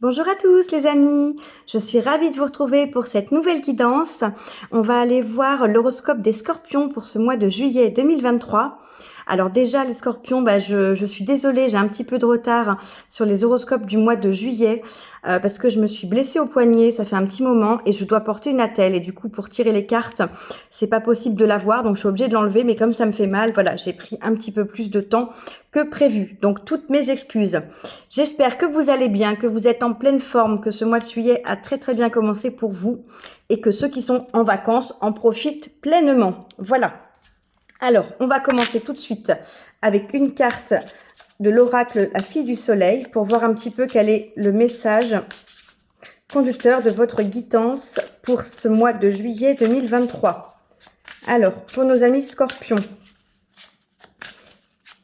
Bonjour à tous les amis, je suis ravie de vous retrouver pour cette nouvelle guidance. On va aller voir l'horoscope des scorpions pour ce mois de juillet 2023. Alors déjà les scorpions, je suis désolée, j'ai un petit peu de retard sur les horoscopes du mois de juillet parce que je me suis blessée au poignet, ça fait un petit moment et je dois porter une attelle et du coup pour tirer les cartes, c'est pas possible de l'avoir donc je suis obligée de l'enlever mais comme ça me fait mal, voilà, j'ai pris un petit peu plus de temps que prévu. Donc toutes mes excuses. J'espère que vous allez bien, que vous êtes en pleine forme, que ce mois de juillet a très bien commencé pour vous et que ceux qui sont en vacances en profitent pleinement. Voilà. Alors, on va commencer tout de suite avec une carte de l'oracle La Fille du Soleil pour voir un petit peu quel est le message conducteur de votre guidance pour ce mois de juillet 2023. Alors, pour nos amis scorpions,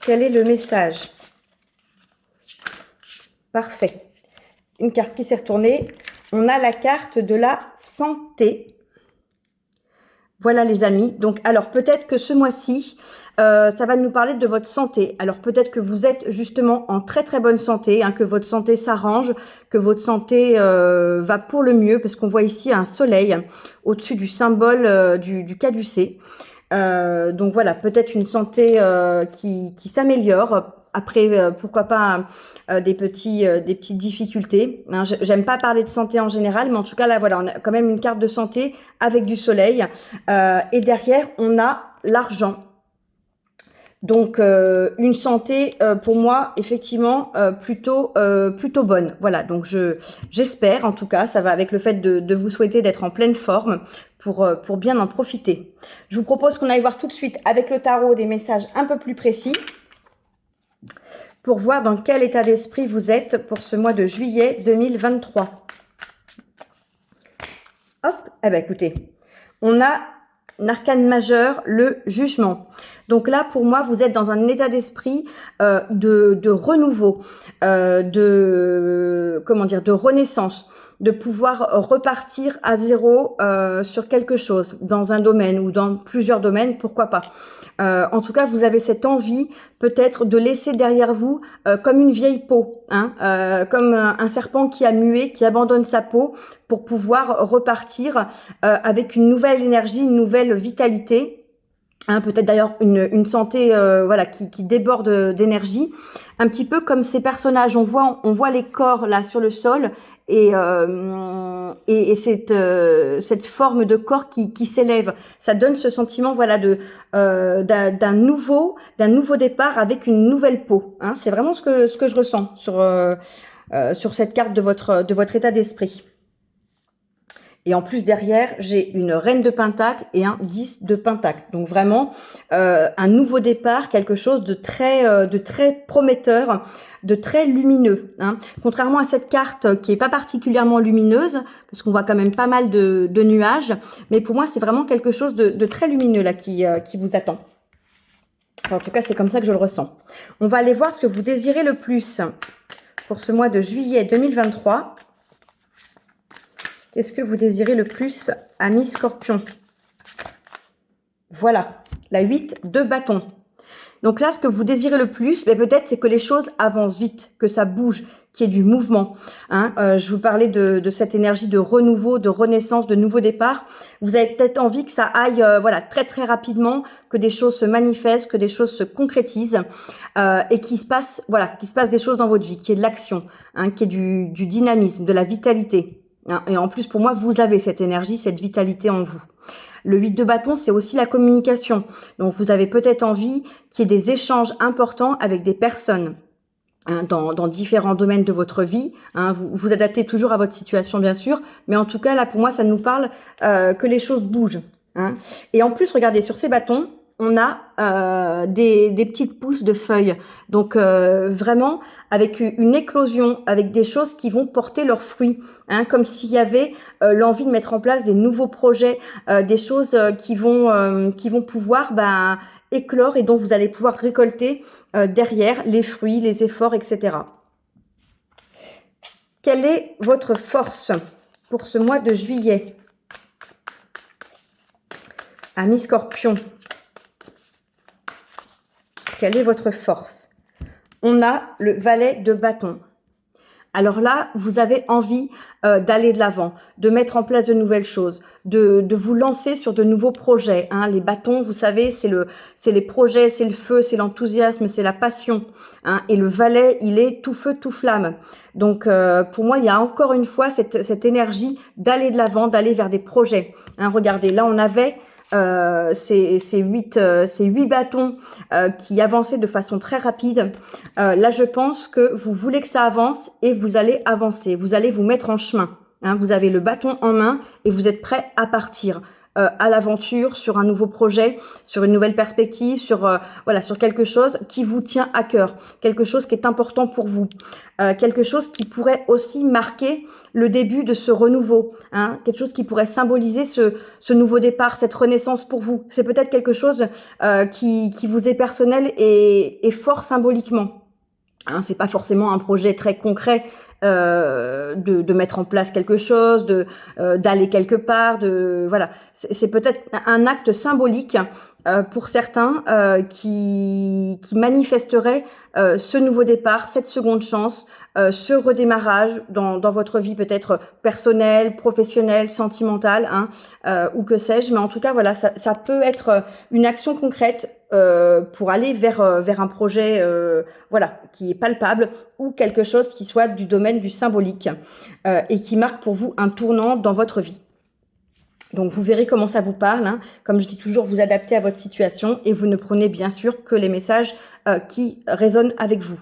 quel est le message? Parfait. Une carte qui s'est retournée. On a la carte de la santé. Voilà les amis. Donc, alors peut-être que ce mois-ci, ça va nous parler de votre santé. Alors peut-être que vous êtes justement en très bonne santé, hein, que votre santé s'arrange, que votre santé va pour le mieux, parce qu'on voit ici un soleil au-dessus du symbole du caducée. Donc voilà, peut-être une santé qui s'améliore. Après, pourquoi pas des petites difficultés. Hein. J'aime pas parler de santé en général, mais en tout cas là, voilà, on a quand même une carte de santé avec du soleil. Et derrière, on a l'argent. Donc une santé pour moi effectivement plutôt bonne. Voilà, donc j'espère en tout cas, ça va avec le fait de vous souhaiter d'être en pleine forme pour bien en profiter. Je vous propose qu'on aille voir tout de suite avec le tarot des messages un peu plus précis pour voir dans quel état d'esprit vous êtes pour ce mois de juillet 2023. Hop, eh ben écoutez, on a un arcane majeur, le jugement. Donc là, pour moi, vous êtes dans un état d'esprit de renouveau, de renaissance, de pouvoir repartir à zéro sur quelque chose, dans un domaine ou dans plusieurs domaines, pourquoi pas. En tout cas, vous avez cette envie peut-être de laisser derrière vous comme une vieille peau, hein, comme un serpent qui a mué, qui abandonne sa peau pour pouvoir repartir avec une nouvelle énergie, une nouvelle vitalité. Hein, peut-être d'ailleurs une santé voilà qui déborde d'énergie, un petit peu comme ces personnages. On voit les corps là sur le sol et cette forme de corps qui s'élève. Ça donne ce sentiment voilà d'un nouveau départ avec une nouvelle peau. Hein. C'est vraiment ce que je ressens sur cette carte de votre état d'esprit. Et en plus, derrière, j'ai une reine de pentacle et un 10 de pentacle. Donc vraiment, un nouveau départ, quelque chose de très prometteur, de très lumineux. Hein. Contrairement à cette carte qui est pas particulièrement lumineuse, parce qu'on voit quand même pas mal de nuages. Mais pour moi, c'est vraiment quelque chose de très lumineux là qui vous attend. Enfin, en tout cas, c'est comme ça que je le ressens. On va aller voir ce que vous désirez le plus pour ce mois de juillet 2023. Qu'est-ce que vous désirez le plus, amis scorpions? Voilà, la 8 de bâton. Donc là, ce que vous désirez le plus, peut-être, c'est que les choses avancent vite, que ça bouge, qu'il y ait du mouvement. Hein. Je vous parlais de cette énergie de renouveau, de renaissance, de nouveau départ. Vous avez peut-être envie que ça aille voilà, très rapidement, que des choses se manifestent, que des choses se concrétisent et qu'il se passe des choses dans votre vie, qu'il y ait de l'action, hein, qu'il y ait du dynamisme, de la vitalité. Et en plus, pour moi, vous avez cette énergie, cette vitalité en vous. Le 8 de bâton, c'est aussi la communication. Donc, vous avez peut-être envie qu'il y ait des échanges importants avec des personnes hein, dans différents domaines de votre vie. Hein. Vous adaptez toujours à votre situation, bien sûr. Mais en tout cas, là, pour moi, ça nous parle que les choses bougent. Hein. Et en plus, regardez, sur ces bâtons, on a des petites pousses de feuilles. Donc vraiment avec une éclosion, avec des choses qui vont porter leurs fruits, hein, comme s'il y avait l'envie de mettre en place des nouveaux projets, des choses qui vont pouvoir éclore et dont vous allez pouvoir récolter derrière les fruits, les efforts, etc. Quelle est votre force pour ce mois de juillet, amis scorpions? Quelle est votre force? On a le valet de bâton. alors là, vous avez envie d'aller de l'avant, de mettre en place de nouvelles choses, de vous lancer sur de nouveaux projets. Hein. Les bâtons, vous savez, c'est les projets, c'est le feu, c'est l'enthousiasme, c'est la passion. Hein. Et le valet, il est tout feu, tout flamme. Donc, pour moi, il y a encore une fois cette énergie d'aller de l'avant, d'aller vers des projets. Hein. Regardez, là, on avait ces 8 bâtons qui avançaient de façon très rapide. Là, je pense que vous voulez que ça avance et vous allez avancer. Vous allez vous mettre en chemin. Hein, vous avez le bâton en main et vous êtes prêt à partir à l'aventure, sur un nouveau projet, sur une nouvelle perspective, sur voilà, sur quelque chose qui vous tient à cœur, quelque chose qui est important pour vous, quelque chose qui pourrait aussi marquer le début de ce renouveau, hein, quelque chose qui pourrait symboliser ce nouveau départ, cette renaissance pour vous. C'est peut-être quelque chose qui vous est personnel et fort symboliquement. Hein, c'est pas forcément un projet très concret de mettre en place quelque chose, d'aller quelque part, voilà. C'est peut-être un acte symbolique pour certains qui manifesterait ce nouveau départ, cette seconde chance, ce redémarrage dans votre vie peut-être personnelle, professionnelle, sentimentale, hein, ou que sais-je. Mais en tout cas, voilà, ça peut être une action concrète pour aller vers un projet voilà, qui est palpable ou quelque chose qui soit du domaine du symbolique et qui marque pour vous un tournant dans votre vie. Donc, vous verrez comment ça vous parle. Hein. Comme je dis toujours, vous adaptez à votre situation et vous ne prenez bien sûr que les messages qui résonnent avec vous.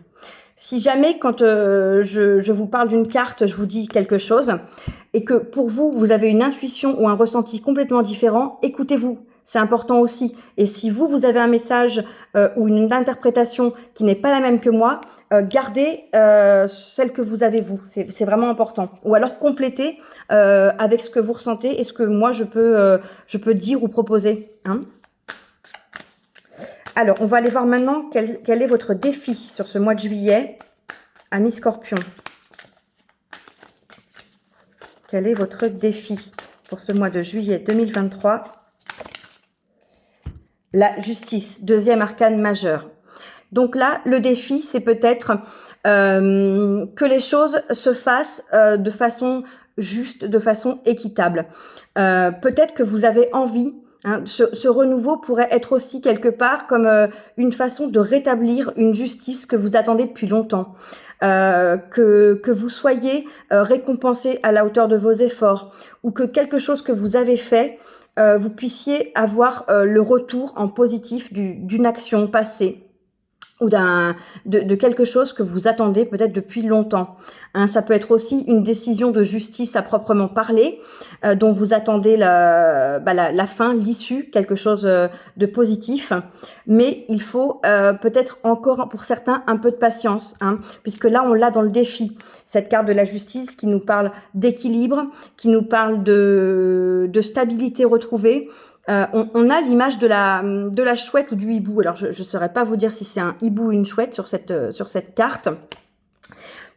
Si jamais, quand je vous parle d'une carte, je vous dis quelque chose et que pour vous, vous avez une intuition ou un ressenti complètement différent, écoutez-vous. C'est important aussi. Et si vous avez un message ou une interprétation qui n'est pas la même que moi, gardez celle que vous avez vous. C'est vraiment important. Ou alors complétez avec ce que vous ressentez et ce que moi je peux dire ou proposer. Hein. Alors, on va aller voir maintenant quel est votre défi sur ce mois de juillet, amis Scorpion. Quel est votre défi pour ce mois de juillet 2023 ? La justice, deuxième arcane majeur. Donc là, le défi, c'est peut-être que les choses se fassent de façon juste, de façon équitable. Peut-être que vous avez envie, hein, ce renouveau pourrait être aussi quelque part comme une façon de rétablir une justice que vous attendez depuis longtemps. Que vous soyez récompensé à la hauteur de vos efforts ou que quelque chose que vous avez fait vous puissiez avoir le retour en positif d'une action passée ou de quelque chose que vous attendez peut-être depuis longtemps. Hein, ça peut être aussi une décision de justice à proprement parler, dont vous attendez la fin, l'issue, quelque chose de positif. Mais il faut peut-être encore pour certains un peu de patience, hein, puisque là on l'a dans le défi. Cette carte de la justice qui nous parle d'équilibre, qui nous parle de stabilité retrouvée. On a l'image de la chouette ou du hibou. Alors, je ne saurais pas vous dire si c'est un hibou ou une chouette sur cette carte.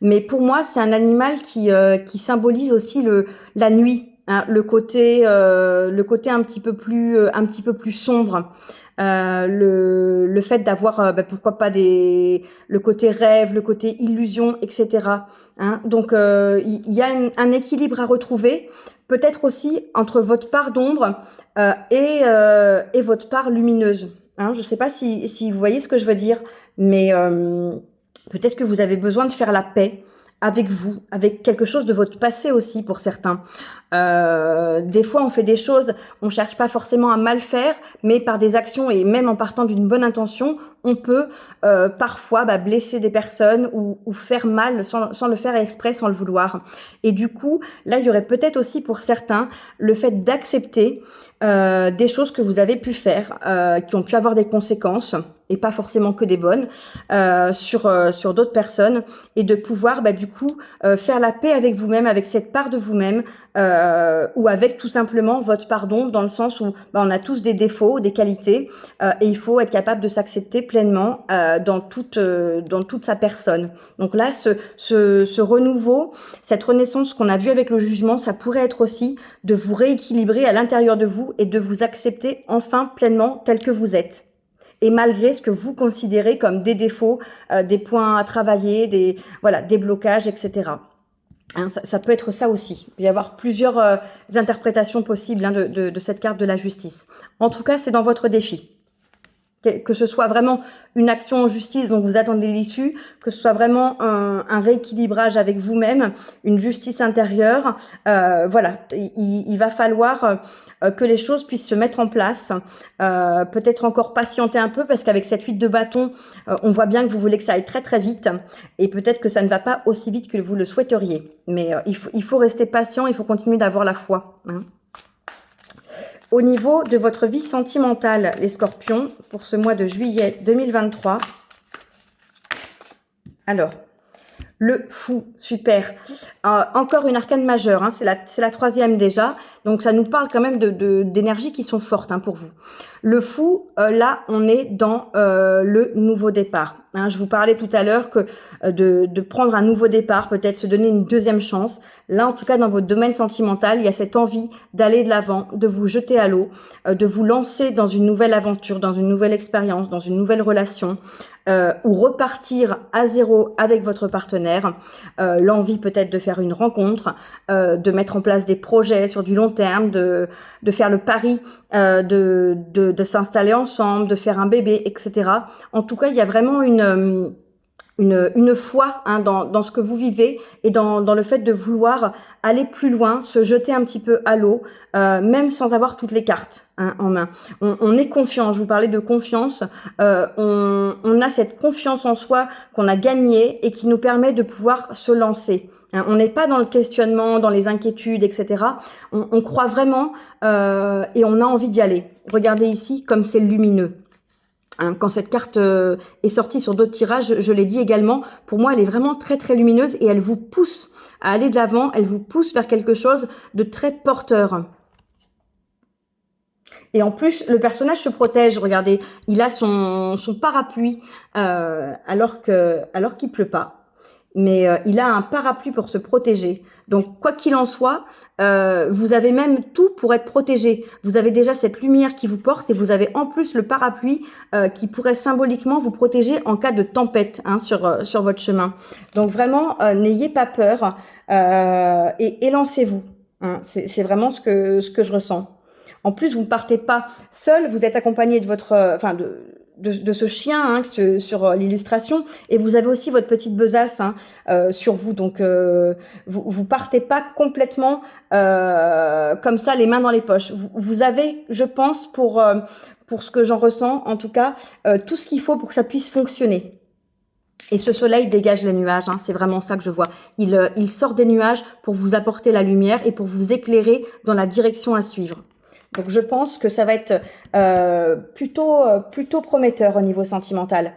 Mais pour moi, c'est un animal qui symbolise aussi la nuit, hein, le côté un petit peu plus sombre. Le fait d'avoir, pourquoi pas le côté rêve, le côté illusion, etc. Hein. Donc, il y a un équilibre à retrouver. Peut-être aussi entre votre part d'ombre et votre part lumineuse. Hein, je ne sais pas si vous voyez ce que je veux dire, mais peut-être que vous avez besoin de faire la paix avec vous, avec quelque chose de votre passé aussi pour certains. Des fois, on fait des choses, on cherche pas forcément à mal faire, mais par des actions et même en partant d'une bonne intention, on peut parfois blesser des personnes ou faire mal sans le faire exprès, sans le vouloir. Et du coup, là, il y aurait peut-être aussi pour certains le fait d'accepter des choses que vous avez pu faire, qui ont pu avoir des conséquences, et pas forcément que des bonnes, sur d'autres personnes, et de pouvoir du coup faire la paix avec vous-même, avec cette part de vous-même, ou avec tout simplement votre pardon, dans le sens où on a tous des défauts, des qualités, et il faut être capable de s'accepter pleinement dans toute sa personne. Donc là, ce renouveau, cette renaissance qu'on a vue avec le jugement, ça pourrait être aussi de vous rééquilibrer à l'intérieur de vous et de vous accepter enfin pleinement tel que vous êtes. et malgré ce que vous considérez comme des défauts, des points à travailler, des blocages, etc. Hein, ça peut être ça aussi. Il peut y avoir plusieurs interprétations possibles, hein, de cette carte de la justice. En tout cas, c'est dans votre défi. Que ce soit vraiment une action en justice dont vous attendez l'issue, que ce soit vraiment un rééquilibrage avec vous-même, une justice intérieure, voilà, il va falloir que les choses puissent se mettre en place, peut-être encore patienter un peu, parce qu'avec cette 8 de bâton, on voit bien que vous voulez que ça aille très très vite, et peut-être que ça ne va pas aussi vite que vous le souhaiteriez, mais il faut rester patient, il faut continuer d'avoir la foi, hein. Au niveau de votre vie sentimentale, les scorpions, pour ce mois de juillet 2023. Alors, le fou, super. Encore une arcane majeure, hein, c'est la troisième déjà. Donc, ça nous parle quand même d'énergies qui sont fortes, hein, pour vous. Le fou, là, on est dans le nouveau départ. Hein, je vous parlais tout à l'heure que de prendre un nouveau départ, peut-être se donner une deuxième chance. Là, en tout cas, dans votre domaine sentimental, il y a cette envie d'aller de l'avant, de vous jeter à l'eau, de vous lancer dans une nouvelle aventure, dans une nouvelle expérience, dans une nouvelle relation, ou repartir à zéro avec votre partenaire. L'envie peut-être de faire une rencontre, de mettre en place des projets sur du long terme, de faire le pari de s'installer ensemble, de faire un bébé, etc. En tout cas, il y a vraiment une foi, hein, dans ce que vous vivez et dans le fait de vouloir aller plus loin, se jeter un petit peu à l'eau, même sans avoir toutes les cartes, hein, en main. On est confiant, je vous parlais de confiance, on a cette confiance en soi qu'on a gagnée et qui nous permet de pouvoir se lancer. On n'est pas dans le questionnement, dans les inquiétudes, etc. On croit vraiment et on a envie d'y aller. Regardez ici comme c'est lumineux. Hein, quand cette carte est sortie sur d'autres tirages, je l'ai dit également, pour moi elle est vraiment très très lumineuse et elle vous pousse à aller de l'avant, elle vous pousse vers quelque chose de très porteur. Et en plus, le personnage se protège, regardez, il a son parapluie alors qu'il pleut pas. Mais il a un parapluie pour se protéger. Donc, quoi qu'il en soit, vous avez même tout pour être protégé. Vous avez déjà cette lumière qui vous porte et vous avez en plus le parapluie qui pourrait symboliquement vous protéger en cas de tempête, hein, sur votre chemin. Donc, vraiment, n'ayez pas peur et lancez-vous. Hein. C'est vraiment ce que je ressens. En plus, vous ne partez pas seul, vous êtes accompagné de votre... de ce chien, hein, sur l'illustration, et vous avez aussi votre petite besace, hein, sur vous, donc vous partez pas complètement comme ça, les mains dans les poches. Vous avez, je pense, pour ce que j'en ressens, en tout cas, tout ce qu'il faut pour que ça puisse fonctionner. Et ce soleil dégage les nuages, hein, c'est vraiment ça que je vois. Il sort des nuages pour vous apporter la lumière et pour vous éclairer dans la direction à suivre. Donc, je pense que ça va être plutôt prometteur au niveau sentimental.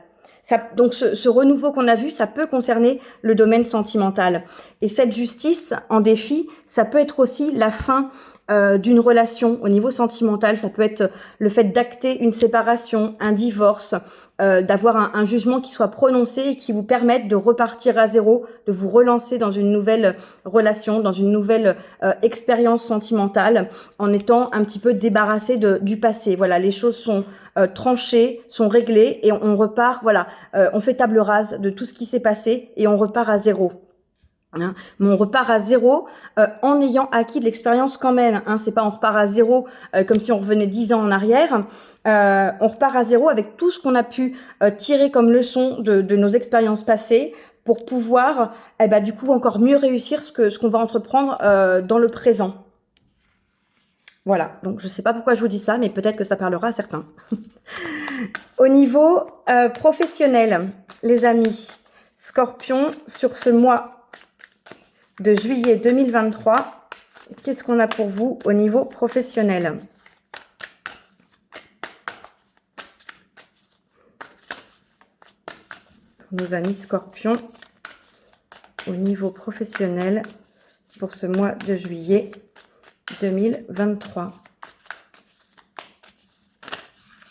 Donc, ce renouveau qu'on a vu, ça peut concerner le domaine sentimental. Et cette justice en défi, ça peut être aussi la fin d'une relation au niveau sentimental. Ça peut être le fait d'acter une séparation, un divorce, d'avoir un jugement qui soit prononcé et qui vous permette de repartir à zéro, de vous relancer dans une nouvelle relation, dans une nouvelle expérience sentimentale, en étant un petit peu débarrassé du passé. Voilà, les choses sont tranchées, sont réglées et on repart, voilà, on fait table rase de tout ce qui s'est passé et on repart à zéro. Hein, mais on repart à zéro en ayant acquis de l'expérience quand même. Hein, c'est pas on repart à zéro comme si on revenait 10 ans en arrière. On repart à zéro avec tout ce qu'on a pu tirer comme leçon de nos expériences passées pour pouvoir, du coup, encore mieux réussir ce qu'on va entreprendre dans le présent. Voilà, donc je sais pas pourquoi je vous dis ça, mais peut-être que ça parlera à certains. Au niveau professionnel, les amis, Scorpion, sur ce mois de juillet 2023, qu'est-ce qu'on a pour vous au niveau professionnel? Nos amis Scorpions, au niveau professionnel, pour ce mois de juillet 2023.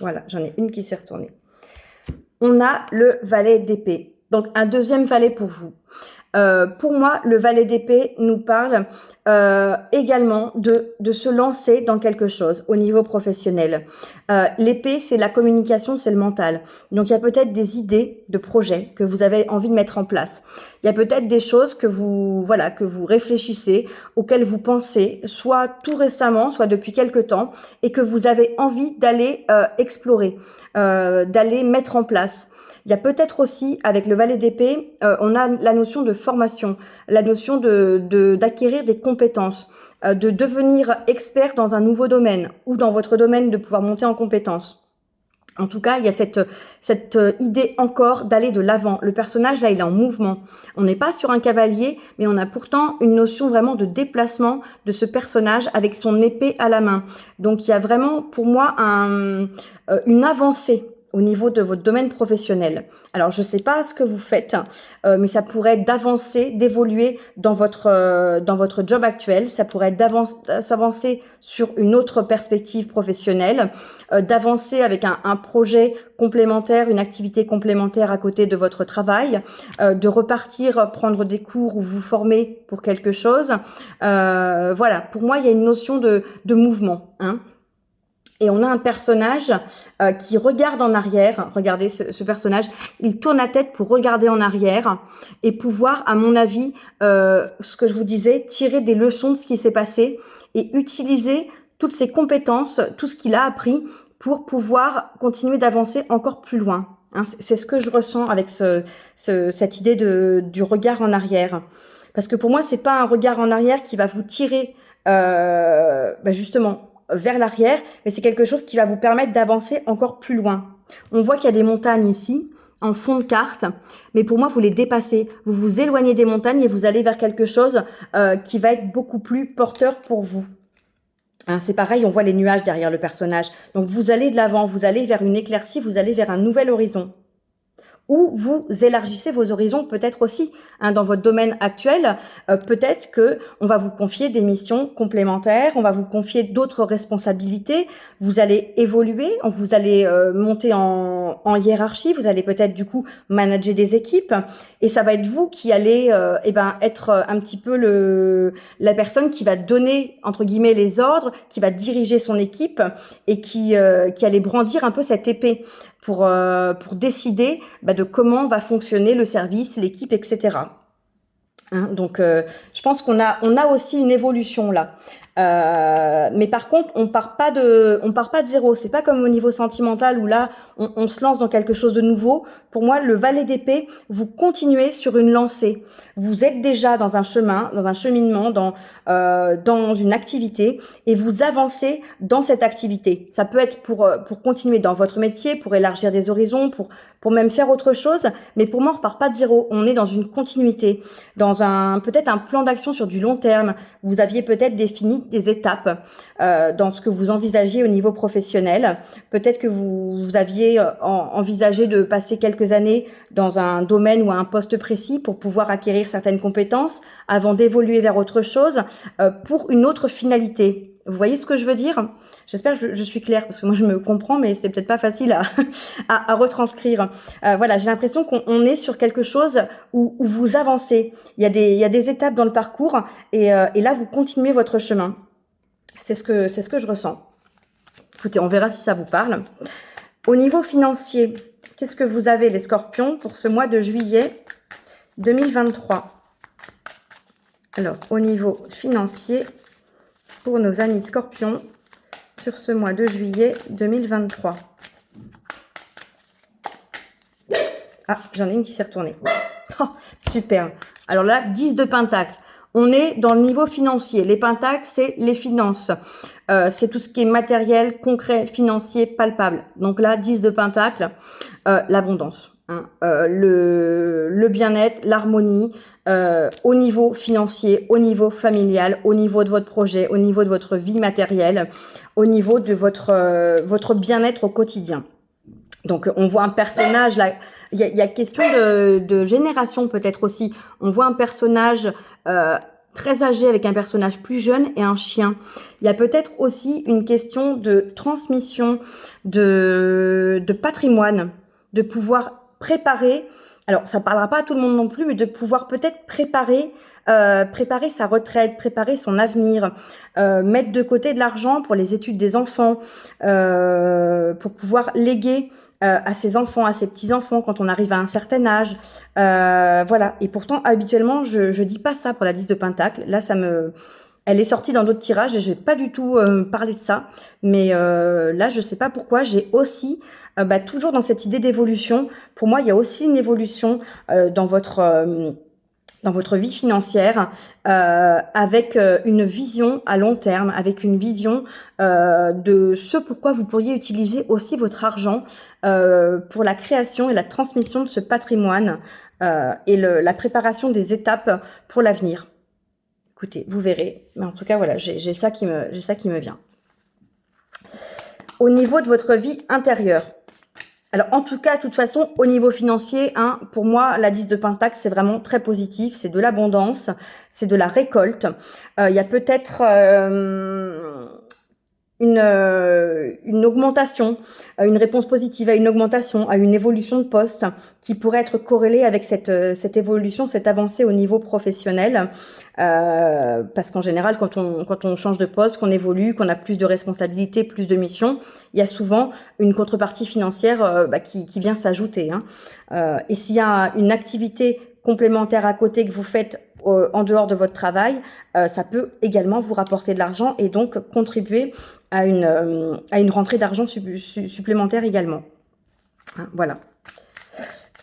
Voilà, j'en ai une qui s'est retournée. On a le valet d'épée. Donc, un deuxième valet pour vous. Pour moi, le valet d'épée nous parle également de se lancer dans quelque chose au niveau professionnel. L'épée, c'est la communication, c'est le mental. Donc, il y a peut-être des idées de projets que vous avez envie de mettre en place. Il y a peut-être des choses que vous réfléchissez, auxquelles vous pensez, soit tout récemment, soit depuis quelque temps, et que vous avez envie d'aller explorer, d'aller mettre en place. Il y a peut-être aussi, avec le valet d'épée, on a la notion de formation, la notion d'acquérir des compétences, de devenir expert dans un nouveau domaine ou dans votre domaine, de pouvoir monter en compétences. En tout cas, il y a cette idée encore d'aller de l'avant. Le personnage, là, il est en mouvement. On n'est pas sur un cavalier, mais on a pourtant une notion vraiment de déplacement de ce personnage avec son épée à la main. Donc, il y a vraiment, pour moi, une avancée au niveau de votre domaine professionnel. Alors, je ne sais pas ce que vous faites, mais ça pourrait être d'avancer, d'évoluer dans votre job actuel. Ça pourrait être s'avancer sur une autre perspective professionnelle, d'avancer avec un projet complémentaire, une activité complémentaire à côté de votre travail, de repartir prendre des cours ou vous former pour quelque chose. Voilà, pour moi, il y a une notion de mouvement, hein. Et on a un personnage qui regarde en arrière. Regardez ce personnage, il tourne la tête pour regarder en arrière et pouvoir, à mon avis, ce que je vous disais, tirer des leçons de ce qui s'est passé et utiliser toutes ses compétences, tout ce qu'il a appris pour pouvoir continuer d'avancer encore plus loin. Hein, c'est ce que je ressens avec cette idée du regard en arrière. Parce que pour moi, c'est pas un regard en arrière qui va vous tirer justement vers l'arrière, mais c'est quelque chose qui va vous permettre d'avancer encore plus loin. On voit qu'il y a des montagnes ici, en fond de carte, mais pour moi, vous les dépassez. Vous vous éloignez des montagnes et vous allez vers quelque chose qui va être beaucoup plus porteur pour vous. Hein, c'est pareil, on voit les nuages derrière le personnage. Donc, vous allez de l'avant, vous allez vers une éclaircie, vous allez vers un nouvel horizon. Ou vous élargissez vos horizons peut-être aussi, hein, dans votre domaine actuel. Peut-être que on va vous confier des missions complémentaires, on va vous confier d'autres responsabilités. Vous allez évoluer, vous allez monter en hiérarchie, vous allez peut-être du coup manager des équipes, et ça va être vous qui allez être un petit peu la personne qui va donner entre guillemets les ordres, qui va diriger son équipe et qui allait brandir un peu cette épée pour décider de comment va fonctionner le service, l'équipe, etc. Hein, donc, je pense qu'on a aussi une évolution là. Mais par contre, on part pas de zéro. C'est pas comme au niveau sentimental où là, on se lance dans quelque chose de nouveau. Pour moi, le valet d'épée, vous continuez sur une lancée. Vous êtes déjà dans un chemin, dans un cheminement, dans une activité, et vous avancez dans cette activité. Ça peut être pour continuer dans votre métier, pour élargir des horizons, pour même faire autre chose. Mais pour moi, on repart pas de zéro. On est dans une continuité, dans peut-être un plan d'action sur du long terme. Vous aviez peut-être défini des étapes dans ce que vous envisagiez au niveau professionnel. Peut-être que vous aviez envisagé de passer quelques années dans un domaine ou un poste précis pour pouvoir acquérir certaines compétences avant d'évoluer vers autre chose pour une autre finalité. Vous voyez ce que je veux dire? J'espère que je suis claire, parce que moi je me comprends, mais c'est peut-être pas facile à retranscrire. Voilà, j'ai l'impression qu'on est sur quelque chose où vous avancez. Il y a des étapes dans le parcours, et là vous continuez votre chemin. C'est ce que je ressens. Écoutez, on verra si ça vous parle. Au niveau financier, qu'est-ce que vous avez, les scorpions, pour ce mois de juillet 2023? Alors, au niveau financier, pour nos amis scorpions, sur ce mois de juillet 2023. Ah, j'en ai une qui s'est retournée. Oh, super. Alors là, 10 de pentacle. On est dans le niveau financier. Les pentacles, c'est les finances. C'est tout ce qui est matériel, concret, financier, palpable. Donc là, 10 de pentacle, l'abondance. Hein, le bien-être, l'harmonie, au niveau financier, au niveau familial, au niveau de votre projet, au niveau de votre vie matérielle, au niveau de votre bien-être au quotidien. Donc, on voit un personnage, là, il y a question de génération peut-être aussi. On voit un personnage très âgé avec un personnage plus jeune et un chien. Il y a peut-être aussi une question de transmission, de patrimoine, de pouvoir préparer, alors ça ne parlera pas à tout le monde non plus, mais de pouvoir peut-être préparer préparer sa retraite, préparer son avenir, mettre de côté de l'argent pour les études des enfants, pour pouvoir léguer à ses enfants, à ses petits-enfants quand on arrive à un certain âge. Voilà. Et pourtant, habituellement, je dis pas ça pour la 10 de Pentacle. Là, elle est sortie dans d'autres tirages et je vais pas du tout parler de ça. Mais là, je sais pas pourquoi. J'ai aussi, toujours dans cette idée d'évolution, pour moi, il y a aussi une évolution dans votre vie financière, avec une vision à long terme, avec une vision de ce pourquoi vous pourriez utiliser aussi votre argent pour la création et la transmission de ce patrimoine et la préparation des étapes pour l'avenir. Écoutez, vous verrez. Mais en tout cas, voilà, j'ai ça qui me vient. Au niveau de votre vie intérieure. Alors, en tout cas, de toute façon, au niveau financier, pour moi, la 10 de Pentacle, c'est vraiment très positif. C'est de l'abondance, c'est de la récolte. Il y a peut-être une augmentation, une réponse positive à une augmentation, à une évolution de poste qui pourrait être corrélée avec cette évolution, cette avancée au niveau professionnel. Parce qu'en général, quand on change de poste, qu'on évolue, qu'on a plus de responsabilités, plus de missions, il y a souvent une contrepartie financière qui vient s'ajouter. Et s'il y a une activité complémentaire à côté que vous faites en dehors de votre travail, ça peut également vous rapporter de l'argent et donc contribuer à une rentrée d'argent supplémentaire également. Voilà.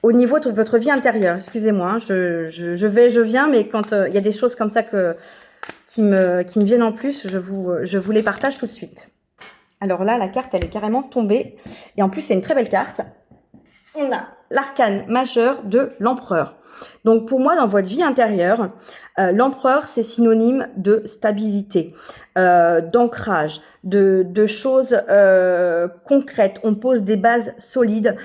Au niveau de votre vie intérieure, excusez-moi, je viens, mais quand il y a des choses comme ça qui me viennent en plus, je vous les partage tout de suite. Alors là, la carte, elle est carrément tombée. Et en plus, c'est une très belle carte. On a l'arcane majeur de l'empereur. Donc pour moi, dans votre vie intérieure, l'empereur, c'est synonyme de stabilité, d'ancrage, de choses concrètes. On pose des bases solides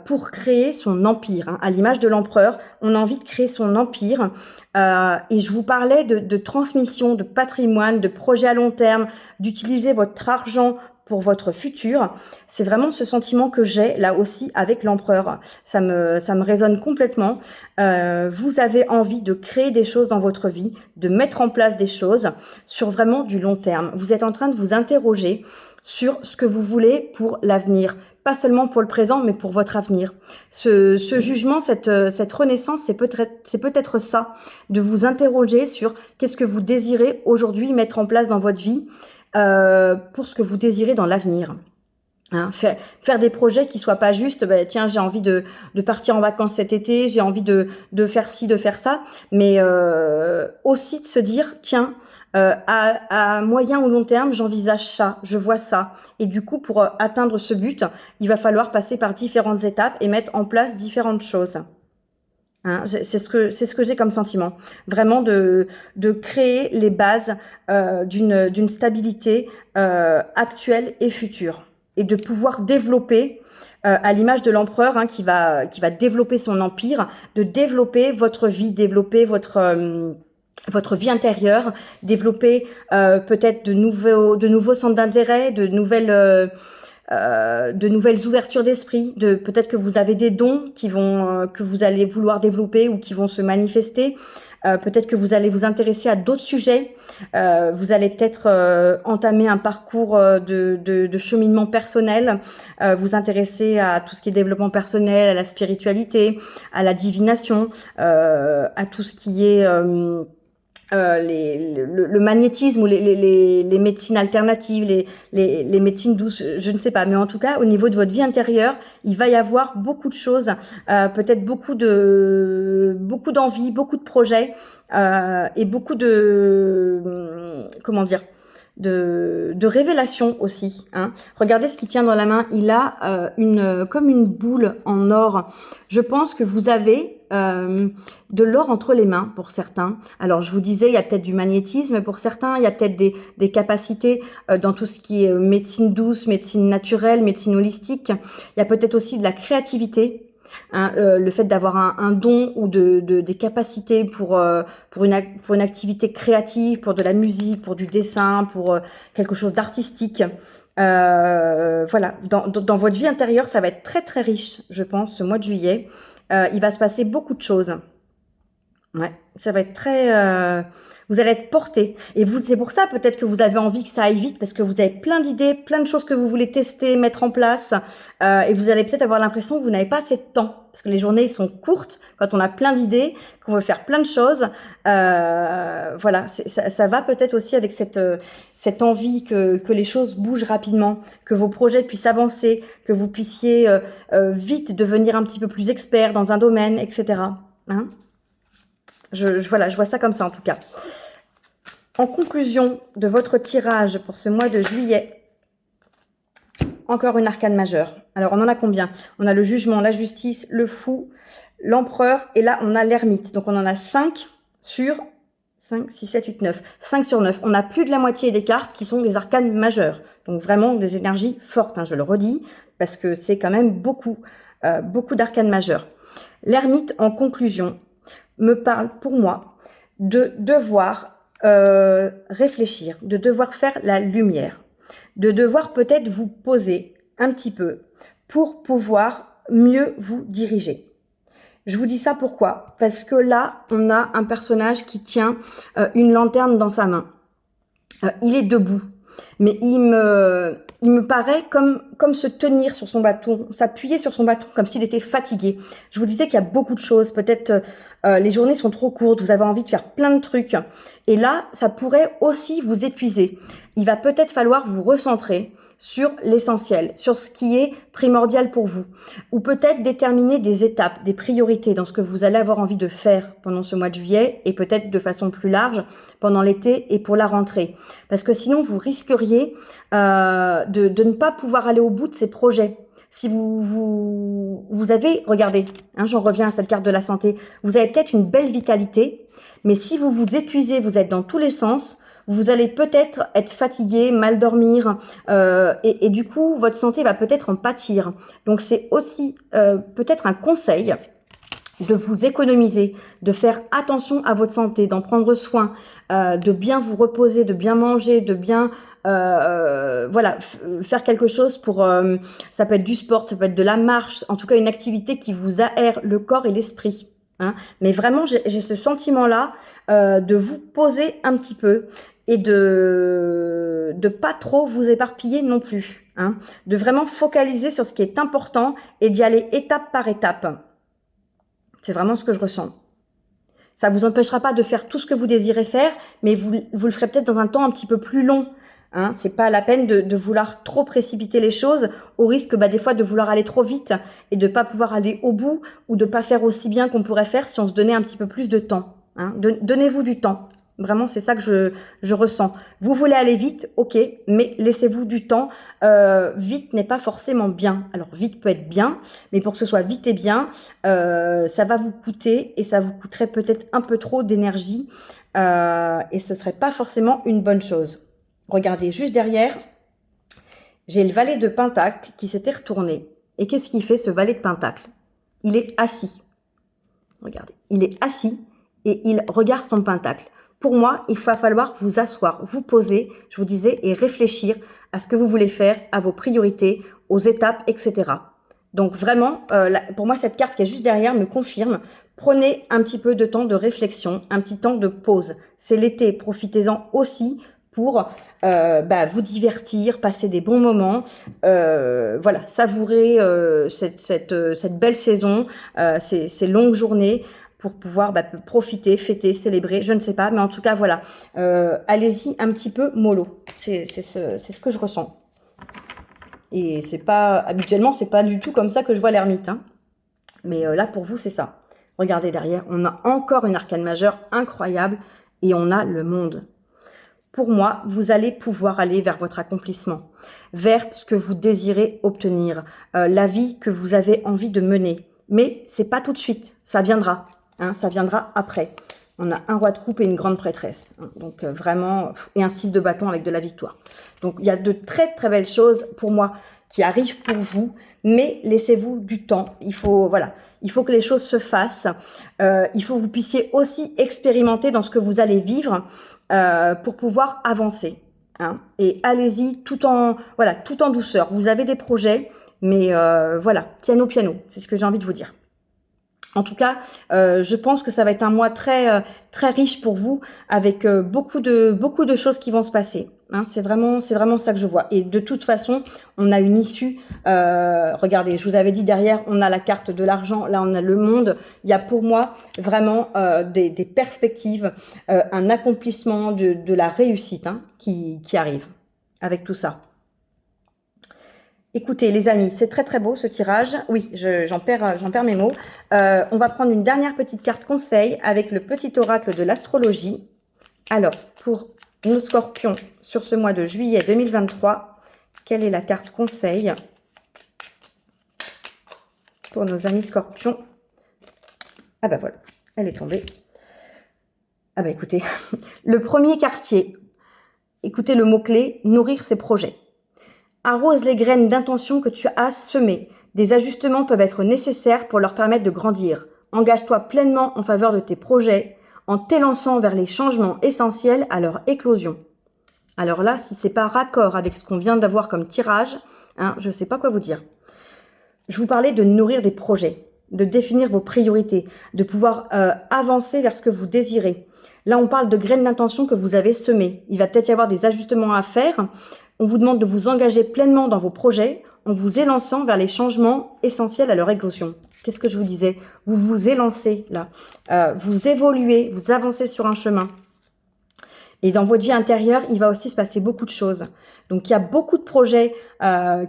pour créer son empire. À l'image de l'empereur, on a envie de créer son empire. Et je vous parlais de transmission, de patrimoine, de projet à long terme, d'utiliser votre argent pour votre futur. C'est vraiment ce sentiment que j'ai là aussi avec l'empereur. Ça me résonne complètement. Vous avez envie de créer des choses dans votre vie, de mettre en place des choses sur vraiment du long terme. Vous êtes en train de vous interroger sur ce que vous voulez pour l'avenir. Pas seulement pour le présent, mais pour votre avenir. Ce jugement, cette renaissance, c'est peut-être ça, de vous interroger sur qu'est-ce que vous désirez aujourd'hui mettre en place dans votre vie pour ce que vous désirez dans l'avenir. Faire des projets qui soient pas juste, tiens, j'ai envie de partir en vacances cet été, j'ai envie de faire ci, de faire ça, mais aussi de se dire, tiens, à moyen ou long terme, j'envisage ça, je vois ça. Et du coup, pour atteindre ce but, il va falloir passer par différentes étapes et mettre en place différentes choses. C'est ce que j'ai comme sentiment. Vraiment de créer les bases d'une stabilité actuelle et future. Et de pouvoir développer, à l'image de l'empereur qui va développer son empire, de développer votre vie, développer votre vie intérieure, développer peut-être de nouveaux centres d'intérêt, de nouvelles ouvertures d'esprit, peut-être que vous avez des dons que vous allez vouloir développer ou qui vont se manifester. Peut-être que vous allez vous intéresser à d'autres sujets. Vous allez peut-être entamer un parcours de cheminement personnel, vous intéresser à tout ce qui est développement personnel, à la spiritualité, à la divination, à tout ce qui est le magnétisme ou les médecines alternatives, les médecines douces, je ne sais pas. Mais en tout cas, au niveau de votre vie intérieure, il va y avoir beaucoup de choses, peut-être beaucoup d'envie, beaucoup de projets et beaucoup comment dire, de révélation aussi. Regardez ce qu'il tient dans la main. Il a comme une boule en or. Je pense que vous avez de l'or entre les mains pour certains. Alors je vous disais, il y a peut-être du magnétisme pour certains, il y a peut-être des capacités dans tout ce qui est médecine douce, médecine naturelle, médecine holistique. Il y a peut-être aussi de la créativité. Le fait d'avoir un don ou des capacités pour une activité créative, pour de la musique, pour du dessin, pour quelque chose d'artistique. Voilà, dans votre vie intérieure, ça va être très très riche, je pense, ce mois de juillet. Il va se passer beaucoup de choses. Ouais, ça va être très... vous allez être porté. Et vous, c'est pour ça peut-être que vous avez envie que ça aille vite, parce que vous avez plein d'idées, plein de choses que vous voulez tester, mettre en place. Et vous allez peut-être avoir l'impression que vous n'avez pas assez de temps. Parce que les journées sont courtes, quand on a plein d'idées, qu'on veut faire plein de choses. Voilà, ça va peut-être aussi avec cette envie que les choses bougent rapidement, que vos projets puissent avancer, que vous puissiez vite devenir un petit peu plus expert dans un domaine, etc. Hein? Voilà, je vois ça comme ça en tout cas. En conclusion de votre tirage pour ce mois de juillet, encore une arcane majeure. Alors, on en a combien? On a le jugement, la justice, le fou, l'empereur, et là, on a l'ermite. Donc, on en a 5 sur 5, 6, 7, 8, 9. 5 sur 9. On a plus de la moitié des cartes qui sont des arcanes majeures. Donc, vraiment des énergies fortes, hein, je le redis, parce que c'est quand même beaucoup d'arcanes majeures. L'ermite, en conclusion, me parle pour moi de devoir réfléchir, de devoir faire la lumière, de devoir peut-être vous poser un petit peu pour pouvoir mieux vous diriger. Je vous dis ça pourquoi? Parce que là, on a un personnage qui tient une lanterne dans sa main. Il est debout, mais il me paraît comme se tenir sur son bâton, s'appuyer sur son bâton, comme s'il était fatigué. Je vous disais qu'il y a beaucoup de choses. Peut-être les journées sont trop courtes, vous avez envie de faire plein de trucs. Et là, ça pourrait aussi vous épuiser. Il va peut-être falloir vous recentrer sur l'essentiel, sur ce qui est primordial pour vous. Ou peut-être déterminer des étapes, des priorités dans ce que vous allez avoir envie de faire pendant ce mois de juillet et peut-être de façon plus large pendant l'été et pour la rentrée. Parce que sinon, vous risqueriez de ne pas pouvoir aller au bout de ces projets. Si vous avez, regardez, hein, j'en reviens à cette carte de la santé, vous avez peut-être une belle vitalité, mais si vous vous épuisez, vous êtes dans tous les sens, vous allez peut-être être fatigué, mal dormir, et du coup, votre santé va peut-être en pâtir. Donc, c'est aussi peut-être un conseil de vous économiser, de faire attention à votre santé, d'en prendre soin, de bien vous reposer, de bien manger, de bien voilà, faire quelque chose pour, ça peut être du sport, ça peut être de la marche, en tout cas une activité qui vous aère le corps et l'esprit. Hein. Mais vraiment, j'ai ce sentiment-là de vous poser un petit peu et de pas trop vous éparpiller non plus. Hein. De vraiment focaliser sur ce qui est important et d'y aller étape par étape. C'est vraiment ce que je ressens. Ça ne vous empêchera pas de faire tout ce que vous désirez faire, mais vous le ferez peut-être dans un temps un petit peu plus long. Hein, c'est pas la peine de vouloir trop précipiter les choses, au risque des fois de vouloir aller trop vite et de pas pouvoir aller au bout ou de pas faire aussi bien qu'on pourrait faire si on se donnait un petit peu plus de temps. Hein. Donnez-vous du temps. Vraiment, c'est ça que je ressens. Vous voulez aller vite, ok, mais laissez-vous du temps. Vite n'est pas forcément bien. Alors, vite peut être bien, mais pour que ce soit vite et bien, ça va vous coûter et ça vous coûterait peut-être un peu trop d'énergie et ce serait pas forcément une bonne chose. Regardez, juste derrière, j'ai le valet de Pentacle qui s'était retourné. Et qu'est-ce qu'il fait, ce valet de Pentacle? Il est assis. Regardez, il est assis et il regarde son Pentacle. Pour moi, il va falloir vous asseoir, vous poser, je vous disais, et réfléchir à ce que vous voulez faire, à vos priorités, aux étapes, etc. Donc vraiment, pour moi, cette carte qui est juste derrière me confirme, prenez un petit peu de temps de réflexion, un petit temps de pause. C'est l'été, profitez-en aussi pour vous divertir, passer des bons moments, voilà, savourer cette belle saison, ces longues journées, pour pouvoir profiter, fêter, célébrer, je ne sais pas, mais en tout cas, voilà, allez-y un petit peu mollo, c'est ce que je ressens. Et c'est pas, habituellement, c'est pas du tout comme ça que je vois l'ermite, hein. Mais là, pour vous, c'est ça. Regardez derrière, on a encore une arcane majeure incroyable et on a le monde. Pour moi, vous allez pouvoir aller vers votre accomplissement, vers ce que vous désirez obtenir, la vie que vous avez envie de mener. Mais c'est pas tout de suite, ça viendra. Hein, ça viendra après. On a un roi de coupe et une grande prêtresse. Hein, donc vraiment, et un 6 de bâton avec de la victoire. Donc il y a de très très belles choses pour moi qui arrivent pour vous, mais laissez-vous du temps. Il faut, voilà, il faut que les choses se fassent. Il faut que vous puissiez aussi expérimenter dans ce que vous allez vivre pour pouvoir avancer. Hein, et allez-y tout en douceur. Vous avez des projets, mais voilà, piano, c'est ce que j'ai envie de vous dire. En tout cas, je pense que ça va être un mois très riche pour vous, avec beaucoup de choses qui vont se passer. Hein, c'est vraiment ça que je vois. Et de toute façon, on a une issue. Regardez, je vous avais dit derrière, on a la carte de l'argent. Là, on a le monde. Il y a pour moi vraiment des perspectives, un accomplissement de la réussite hein, qui arrive avec tout ça. Écoutez les amis, c'est très beau ce tirage. Oui, j'en perds mes mots. On va prendre une dernière petite carte conseil avec le petit oracle de l'astrologie. Alors, pour nos scorpions sur ce mois de juillet 2023, quelle est la carte conseil pour nos amis scorpions? Ah bah voilà, elle est tombée. Ah bah écoutez, le premier quartier, écoutez le mot-clé, nourrir ses projets. Arrose les graines d'intention que tu as semées. Des ajustements peuvent être nécessaires pour leur permettre de grandir. Engage-toi pleinement en faveur de tes projets en t'élançant vers les changements essentiels à leur éclosion. Alors là, si c'est pas raccord avec ce qu'on vient d'avoir comme tirage, hein, je ne sais pas quoi vous dire. Je vous parlais de nourrir des projets, de définir vos priorités, de pouvoir avancer vers ce que vous désirez. Là, on parle de graines d'intention que vous avez semées. Il va peut-être y avoir des ajustements à faire. On vous demande de vous engager pleinement dans vos projets en vous élançant vers les changements essentiels à leur éclosion. Qu'est-ce que je vous disais? Vous vous élancez là, vous évoluez, vous avancez sur un chemin. Et dans votre vie intérieure, il va aussi se passer beaucoup de choses. Donc, il y a beaucoup de projets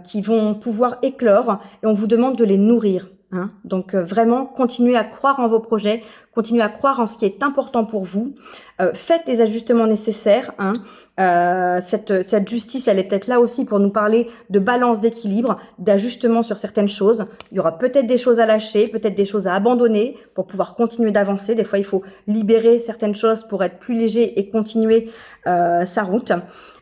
qui vont pouvoir éclore et on vous demande de les nourrir. Hein. Donc, vraiment, continuez à croire en vos projets, continuez à croire en ce qui est important pour vous. Faites les ajustements nécessaires. Hein. Cette justice, elle est peut-être là aussi pour nous parler de balance, d'équilibre, d'ajustement sur certaines choses. Il y aura peut-être des choses à lâcher, peut-être des choses à abandonner pour pouvoir continuer d'avancer. Des fois, il faut libérer certaines choses pour être plus léger et continuer sa route.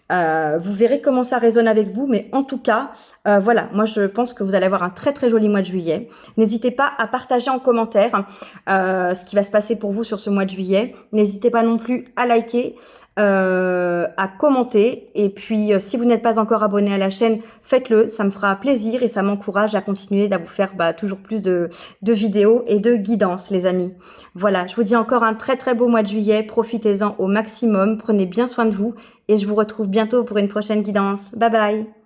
Vous verrez comment ça résonne avec vous, mais en tout cas, voilà, moi je pense que vous allez avoir un très joli mois de juillet. N'hésitez pas à partager en commentaire ce qui va se passer pour vous sur ce mois de juillet. N'hésitez pas non plus à liker, à commenter, et puis si vous n'êtes pas encore abonné à la chaîne, faites-le, ça me fera plaisir et ça m'encourage à continuer à vous faire toujours plus de vidéos et de guidance les amis. Voilà, je vous dis encore un très beau mois de juillet, profitez-en au maximum, prenez bien soin de vous et je vous retrouve bientôt pour une prochaine guidance. Bye bye.